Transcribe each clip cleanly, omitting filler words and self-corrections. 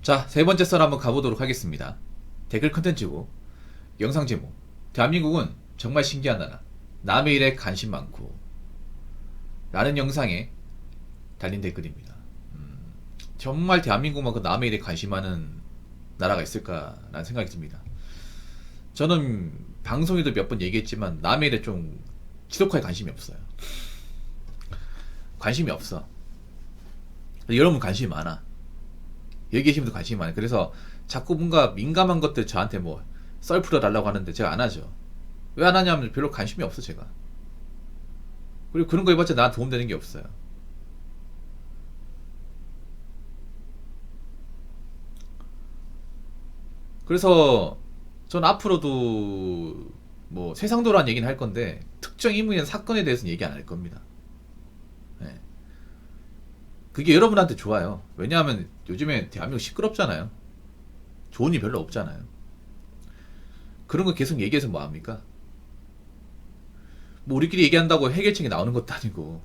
자, 세 번째 썰 한번 가보도록 하겠습니다. 댓글 컨텐츠고, 영상 제목. 대한민국은 정말 신기한 나라. 남의 일에 관심 많고. 라는 영상에 달린 댓글입니다. 정말 대한민국만큼 남의 일에 관심 많은 나라가 있을까라는 생각이 듭니다. 저는 방송에도 몇 번 얘기했지만 남의 일에 좀 지독하게 관심이 없어요. 관심이 없어. 여러분 관심이 많아. 여기 계신 분도 관심이 많아요. 그래서 자꾸 뭔가 민감한 것들 저한테 뭐 썰 풀어달라고 하는데 제가 안 하죠. 왜 안 하냐면 별로 관심이 없어 제가. 그리고 그런 거 해봤자 나한테 도움되는 게 없어요. 그래서 전 앞으로도 뭐 세상도란 얘기는 할 건데 특정 인물이나 사건에 대해서는 얘기 안 할 겁니다. 네. 그게 여러분한테 좋아요. 왜냐하면 요즘에 대한민국 시끄럽잖아요. 좋은 일 별로 없잖아요. 그런 거 계속 얘기해서 뭐합니까? 뭐 우리끼리 얘기한다고 해결책이 나오는 것도 아니고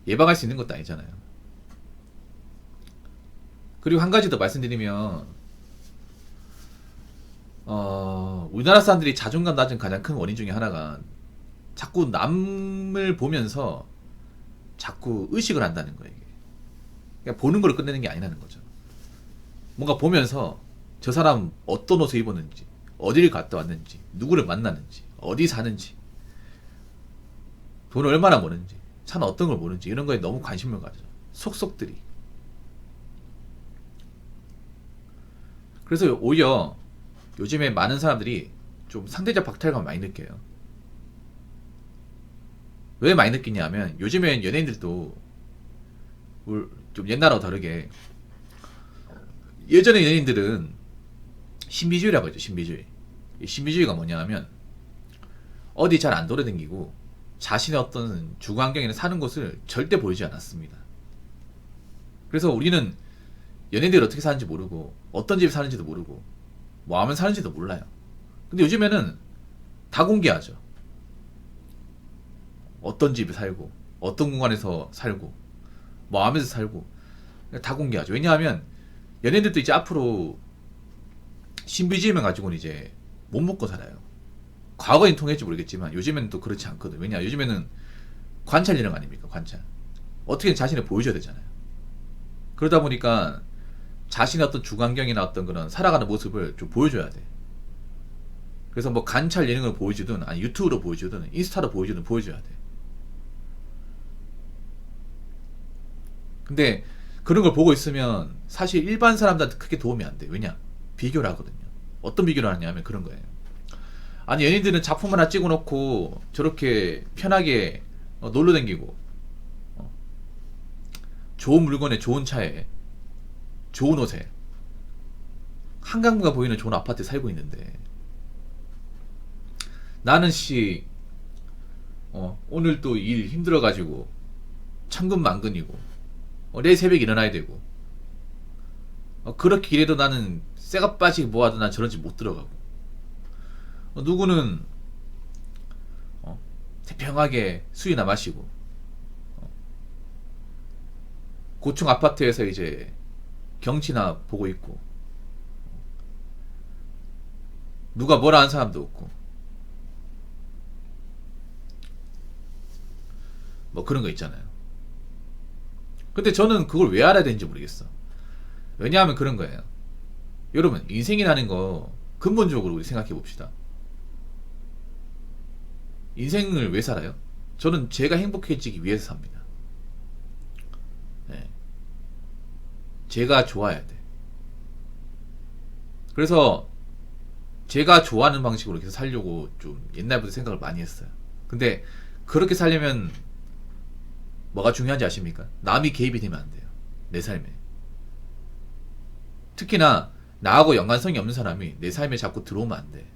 예방할 수 있는 것도 아니잖아요. 그리고 한 가지 더 말씀드리면 우리나라 사람들이 자존감 낮은 가장 큰 원인 중에 하나가 자꾸 남을 보면서 자꾸 의식을 한다는 거예요. 이게. 그냥 보는 걸로 끝내는 게 아니라는 거죠. 뭔가 보면서 저 사람 어떤 옷을 입었는지, 어디를 갔다 왔는지, 누구를 만났는지, 어디 사는지, 돈을 얼마나 버는지, 차는 어떤 걸 모르는지 이런 거에 너무 관심을 가져. 속속들이. 그래서 오히려 요즘에 많은 사람들이 좀 상대적 박탈감 많이 느껴요. 왜 많이 느끼냐면 요즘엔 연예인들도 좀 옛날하고 다르게 예전에 연예인들은 신비주의라고 했죠. 신비주의. 이 신비주의가 뭐냐 하면 어디 잘 안 돌아다니고 자신의 어떤 주거환경이나 사는 곳을 절대 보이지 않았습니다. 그래서 우리는 연예인들이 어떻게 사는지 모르고 어떤 집에 사는지도 모르고 뭐 하면 사는지도 몰라요. 근데 요즘에는 다 공개하죠. 어떤 집에 살고 어떤 공간에서 살고 뭐 하면서 살고 다 공개하죠. 왜냐하면 연예인들도 이제 앞으로 신비주의만 가지고는 이제 못 먹고 살아요. 과거엔 통했지 모르겠지만 요즘에는 또 그렇지 않거든. 왜냐 요즘에는 관찰 이런 거 아닙니까? 관찰. 어떻게든 자신을 보여줘야 되잖아요. 그러다 보니까 자신의 어떤 주관경이나 어떤 그런 살아가는 모습을 좀 보여줘야 돼. 그래서 뭐 관찰 예능을 보여주든 아니 유튜브로 보여주든 인스타로 보여주든 보여줘야 돼. 근데 그런 걸 보고 있으면 사실 일반 사람들한테 크게 도움이 안 돼. 왜냐? 비교를 하거든요. 어떤 비교를 하냐면 그런 거예요. 아니 연예인들은 작품 하나 찍어놓고 저렇게 편하게 놀러 다니고 좋은 물건에 좋은 차에 좋은 옷에 한강뷰가 보이는 좋은 아파트에 살고 있는데 나는 오늘 또 일 힘들어가지고 천근만근이고 내일 새벽에 일어나야 되고 그렇게 일해도 나는 쇠가 빠지게 모아도 난 저런 집 못 들어가고 누구는 태평하게 술이나 마시고 고층 아파트에서 이제 경치나 보고 있고 누가 뭐라 하는 사람도 없고 뭐 그런 거 있잖아요. 근데 저는 그걸 왜 알아야 되는지 모르겠어. 왜냐하면 그런 거예요. 여러분 인생이라는 거 근본적으로 우리 생각해 봅시다. 인생을 왜 살아요? 저는 제가 행복해지기 위해서 삽니다. 네. 제가 좋아야 돼. 그래서 제가 좋아하는 방식으로 계속 살려고 좀 옛날부터 생각을 많이 했어요. 근데 그렇게 살려면 뭐가 중요한지 아십니까? 남이 개입이 되면 안 돼요. 내 삶에. 특히나 나하고 연관성이 없는 사람이 내 삶에 자꾸 들어오면 안 돼.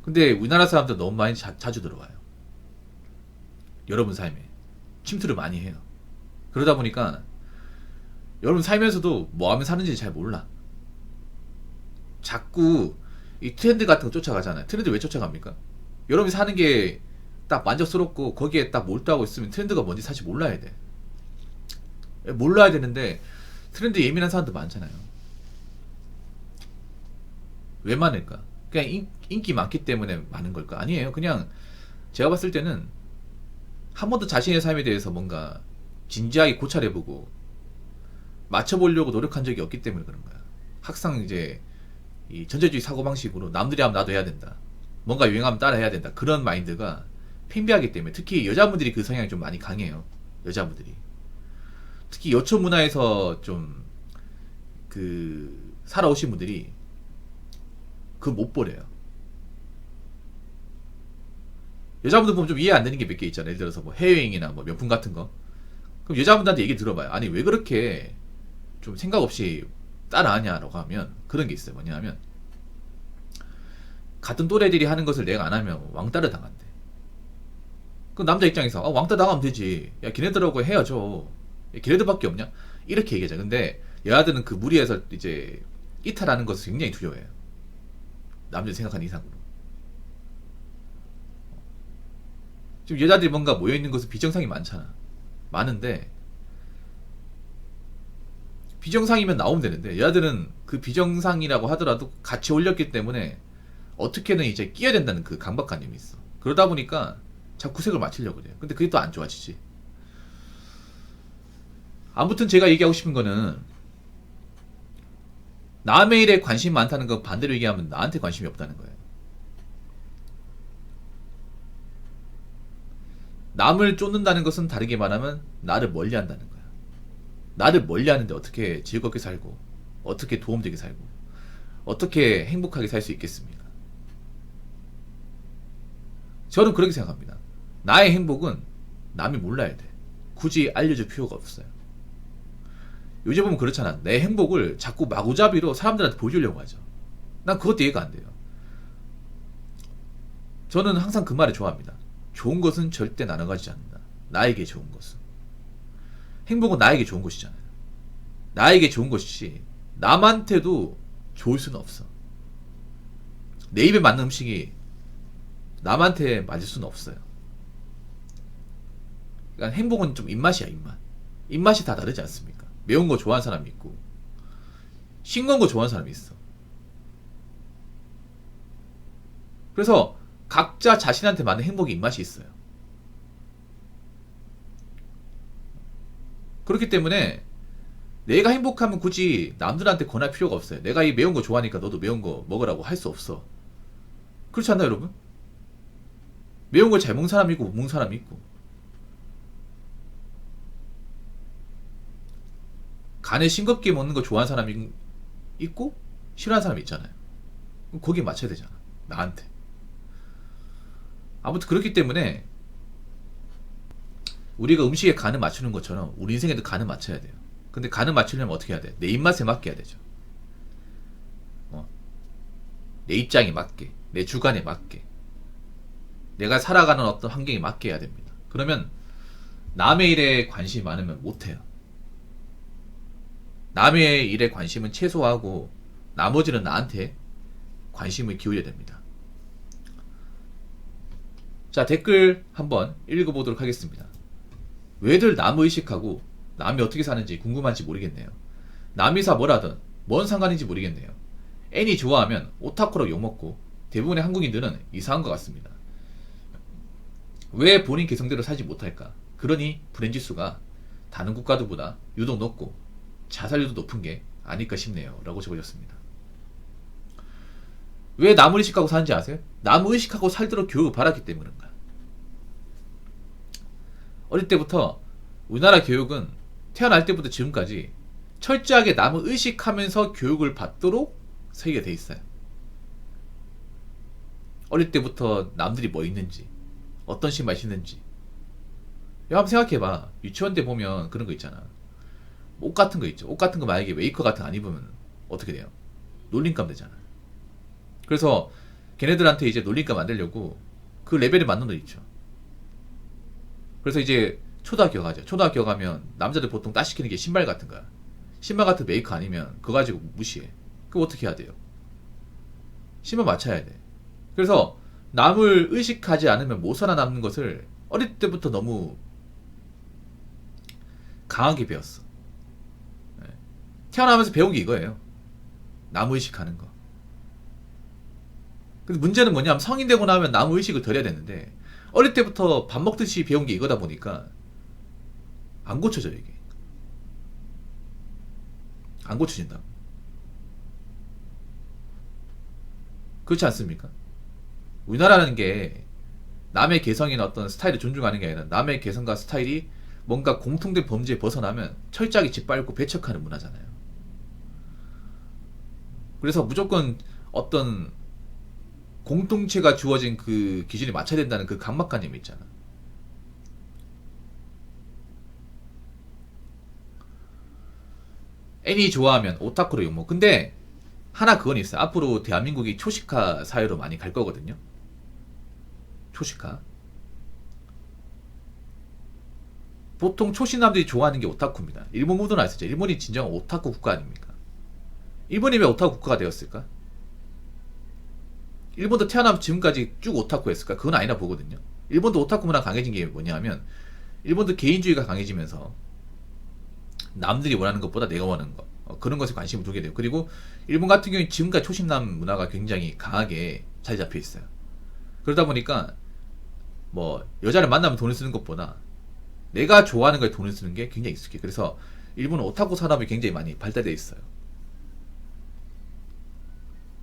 근데 우리나라 사람들 너무 많이 자주 들어와요. 여러분 삶에. 침투를 많이 해요. 그러다 보니까 여러분 살면서도 뭐 하면 사는지 잘 몰라. 자꾸 이 트렌드 같은 거 쫓아가잖아요. 트렌드 왜 쫓아갑니까? 여러분이 사는 게 딱 만족스럽고 거기에 딱 몰두하고 있으면 트렌드가 뭔지 사실 몰라야 돼. 몰라야 되는데 트렌드 예민한 사람도 많잖아요. 왜 많을까? 그냥 인기 많기 때문에 많은 걸까? 아니에요. 그냥 제가 봤을 때는 한 번도 자신의 삶에 대해서 뭔가 진지하게 고찰해보고 맞춰보려고 노력한 적이 없기 때문에 그런 거야. 항상 이제 이 전제주의 사고방식으로 남들이 하면 나도 해야 된다. 뭔가 유행하면 따라 해야 된다. 그런 마인드가 팽배하기 때문에 특히 여자분들이 그 성향이 좀 많이 강해요. 여자분들이. 특히 여초 문화에서 좀 그 살아오신 분들이 그 못 버려요. 여자분들 보면 좀 이해 안 되는 게 몇 개 있잖아요. 예를 들어서 뭐 해외여행이나 뭐 명품 같은 거. 그럼 여자분들한테 얘기 들어봐요. 아니 왜 그렇게 좀 생각 없이 따라하냐라고 하면 그런 게 있어요. 뭐냐면 같은 또래들이 하는 것을 내가 안 하면 왕따를 당한대. 그 남자 입장에서 왕따 당하면 되지. 야 걔네들하고 헤어져. 야, 걔네들밖에 없냐? 이렇게 얘기하자. 근데 여자들은 그 무리에서 이제 이탈하는 것을 굉장히 두려워해요. 남자 생각하는 이상으로. 지금 여자들이 뭔가 모여있는 것은 비정상이 많잖아. 많은데 비정상이면 나오면 되는데 여자들은 그 비정상이라고 하더라도 같이 올렸기 때문에 어떻게든 이제 끼어야 된다는 그 강박관념이 있어. 그러다 보니까 자꾸 색을 맞추려고 그래요. 근데 그게 또 안 좋아지지. 아무튼 제가 얘기하고 싶은 거는 남의 일에 관심이 많다는 거 반대로 얘기하면 나한테 관심이 없다는 거예요. 남을 쫓는다는 것은 다르게 말하면 나를 멀리한다는 거야. 나를 멀리하는데 어떻게 즐겁게 살고 어떻게 도움되게 살고 어떻게 행복하게 살 수 있겠습니까? 저는 그렇게 생각합니다. 나의 행복은 남이 몰라야 돼. 굳이 알려줄 필요가 없어요. 요즘 보면 그렇잖아. 내 행복을 자꾸 마구잡이로 사람들한테 보여주려고 하죠. 난 그것도 이해가 안 돼요. 저는 항상 그 말을 좋아합니다. 좋은 것은 절대 나눠 가지지 않는다. 나에게 좋은 것은. 행복은 나에게 좋은 것이잖아요. 나에게 좋은 것이지 남한테도 좋을 수는 없어. 내 입에 맞는 음식이 남한테 맞을 수는 없어요. 그러니까 행복은 좀 입맛이야, 입맛. 입맛이 다 다르지 않습니까? 매운 거 좋아하는 사람이 있고 싱거운 거 좋아하는 사람이 있어. 그래서 각자 자신한테 맞는 행복의 입맛이 있어요. 그렇기 때문에 내가 행복하면 굳이 남들한테 권할 필요가 없어요. 내가 이 매운 거 좋아하니까 너도 매운 거 먹으라고 할 수 없어. 그렇지 않나요, 여러분? 매운 걸 잘 먹는 사람이 있고 못 먹는 사람이 있고 간에 싱겁게 먹는 거 좋아하는 사람이 있고 싫어하는 사람이 있잖아요. 거기에 맞춰야 되잖아. 나한테. 아무튼 그렇기 때문에 우리가 음식에 간을 맞추는 것처럼 우리 인생에도 간을 맞춰야 돼요. 근데 간을 맞추려면 어떻게 해야 돼? 내 입맛에 맞게 해야 되죠. 내 입장에 맞게, 내 주관에 맞게, 내가 살아가는 어떤 환경에 맞게 해야 됩니다. 그러면 남의 일에 관심이 많으면 못해요. 남의 일에 관심은 최소화하고 나머지는 나한테 관심을 기울여야 됩니다. 자, 댓글 한번 읽어보도록 하겠습니다. 왜들 남 의식하고 남이 어떻게 사는지 궁금한지 모르겠네요. 남이사 뭐라든 뭔 상관인지 모르겠네요. 애니 좋아하면 오타쿠로 욕먹고 대부분의 한국인들은 이상한 것 같습니다. 왜 본인 개성대로 살지 못할까? 그러니 불행지 수가 다른 국가들보다 유독 높고 자살률도 높은 게 아닐까 싶네요. 라고 적어줬습니다. 왜 남을 의식하고 사는지 아세요? 남을 의식하고 살도록 교육을 받았기 때문에 그런가. 어릴 때부터 우리나라 교육은 태어날 때부터 지금까지 철저하게 남을 의식하면서 교육을 받도록 설계가 돼 있어요. 어릴 때부터 남들이 뭐 있는지 어떤 신발 신는지 한번 생각해봐. 유치원 때 보면 그런 거 있잖아. 옷 같은 거 있죠. 옷 같은 거 만약에 웨이커 같은 거 안 입으면 어떻게 돼요? 놀림감 되잖아. 그래서 걔네들한테 이제 놀림감 만들려고 그 레벨에 맞는 옷 있죠. 그래서 이제 초등학교 가죠. 초등학교 가면 남자들 보통 따시키는 게 신발 같은 거야. 신발 같은 메이커 아니면 그거 가지고 무시해. 그럼 어떻게 해야 돼요? 신발 맞춰야 돼. 그래서 남을 의식하지 않으면 못 살아남는 것을 어릴 때부터 너무 강하게 배웠어. 태어나면서 배운 게 이거예요. 나무의식하는 거. 근데 문제는 뭐냐면 성인 되고 나면 나무의식을 덜 해야 되는데 어릴 때부터 밥 먹듯이 배운 게 이거다 보니까 안 고쳐져요 이게. 안 고쳐진다. 그렇지 않습니까? 우리나라라는 게 남의 개성이나 어떤 스타일을 존중하는 게 아니라 남의 개성과 스타일이 뭔가 공통된 범죄에 벗어나면 철저하게 짓밟고 배척하는 문화잖아요. 그래서 무조건 어떤 공동체가 주어진 그 기준에 맞춰야 된다는 그 강박관념이 있잖아. 애니 좋아하면 오타쿠로 욕먹. 근데 하나 그건 있어요. 앞으로 대한민국이 초식화 사회로 많이 갈 거거든요. 초식화. 보통 초신남들이 좋아하는 게 오타쿠입니다. 일본 무도는 아시죠? 일본이 진정한 오타쿠 국가 아닙니까? 일본이 왜 오타쿠 국가가 되었을까? 일본도 태어나면 지금까지 쭉 오타쿠였을까? 그건 아니라 보거든요. 일본도 오타쿠 문화 강해진 게 뭐냐면 일본도 개인주의가 강해지면서 남들이 원하는 것보다 내가 원하는 것 그런 것에 관심을 두게 돼요. 그리고 일본 같은 경우는 지금까지 초신남 문화가 굉장히 강하게 자리 잡혀 있어요. 그러다 보니까 뭐 여자를 만나면 돈을 쓰는 것보다 내가 좋아하는 거에 돈을 쓰는 게 굉장히 익숙해. 그래서 일본은 오타쿠 산업이 굉장히 많이 발달되어 있어요.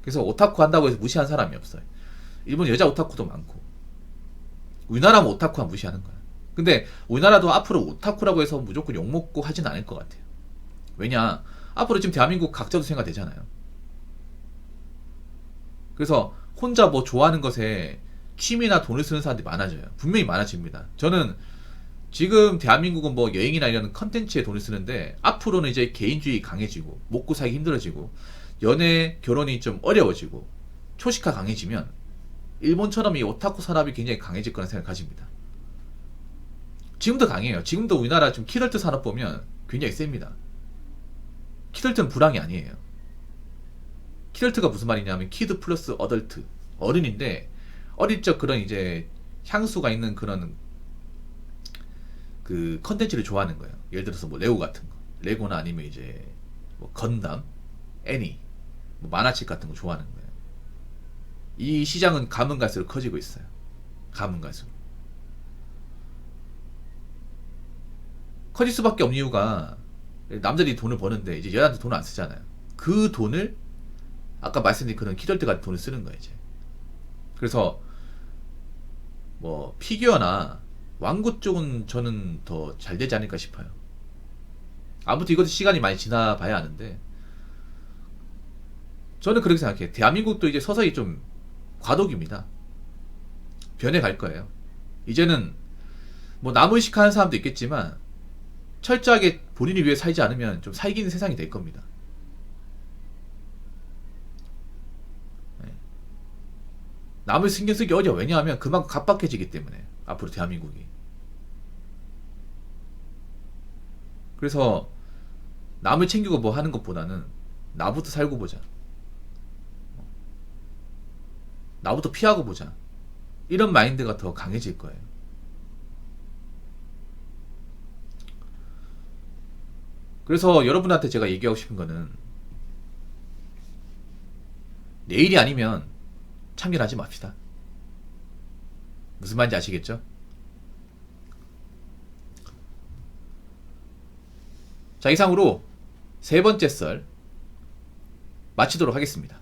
그래서 오타쿠 한다고 해서 무시한 사람이 없어요. 일본 여자 오타쿠도 많고 우리나라면 오타쿠 하면 무시하는 거야. 근데 우리나라도 앞으로 오타쿠라고 해서 무조건 욕먹고 하진 않을 것 같아요. 왜냐 앞으로 지금 대한민국 각자도 생각되잖아요. 그래서 혼자 뭐 좋아하는 것에 취미나 돈을 쓰는 사람들이 많아져요. 분명히 많아집니다. 저는 지금 대한민국은 뭐 여행이나 이런 컨텐츠에 돈을 쓰는데 앞으로는 이제 개인주의 강해지고 먹고 살기 힘들어지고 연애 결혼이 좀 어려워지고 초식화 강해지면 일본처럼 이 오타쿠 산업이 굉장히 강해질 거라는 생각을 가집니다. 지금도 강해요. 지금도 우리나라 지금 키덜트 산업 보면 굉장히 셉니다. 키덜트는 불황이 아니에요. 키덜트가 무슨 말이냐면 키드 플러스 어덜트 어른인데 어릴 적 그런 이제 향수가 있는 그런 그 컨텐츠를 좋아하는 거예요. 예를 들어서 뭐 레고 같은 거, 레고나 아니면 이제 뭐 건담, 애니, 뭐 만화책 같은 거 좋아하는 거예요. 이 시장은 가면 갈수록 커지고 있어요. 가면 갈수록 커질 수밖에 없는 이유가 남자들이 돈을 버는데 이제 여자한테 돈을 안 쓰잖아요. 그 돈을 아까 말씀드린 그런 키덜트 같은 돈을 쓰는 거예요 이제. 그래서 뭐 피규어나 왕구 쪽은 저는 더 잘 되지 않을까 싶어요. 아무튼 이것도 시간이 많이 지나봐야 아는데 저는 그렇게 생각해요. 대한민국도 이제 서서히 좀 과도기입니다. 변해갈 거예요. 이제는 뭐 남의식하는 사람도 있겠지만 철저하게 본인을 위해 살지 않으면 좀 살기 있는 세상이 될 겁니다. 네. 남을 신경 쓰기 어려워. 왜냐하면 그만큼 각박해지기 때문에 앞으로 대한민국이. 그래서 남을 챙기고 뭐 하는 것보다는 나부터 살고 보자. 나부터 피하고 보자. 이런 마인드가 더 강해질 거예요. 그래서 여러분한테 제가 얘기하고 싶은 거는 내일이 아니면 참견하지 맙시다. 무슨 말인지 아시겠죠? 자, 이상으로 세 번째 썰 마치도록 하겠습니다.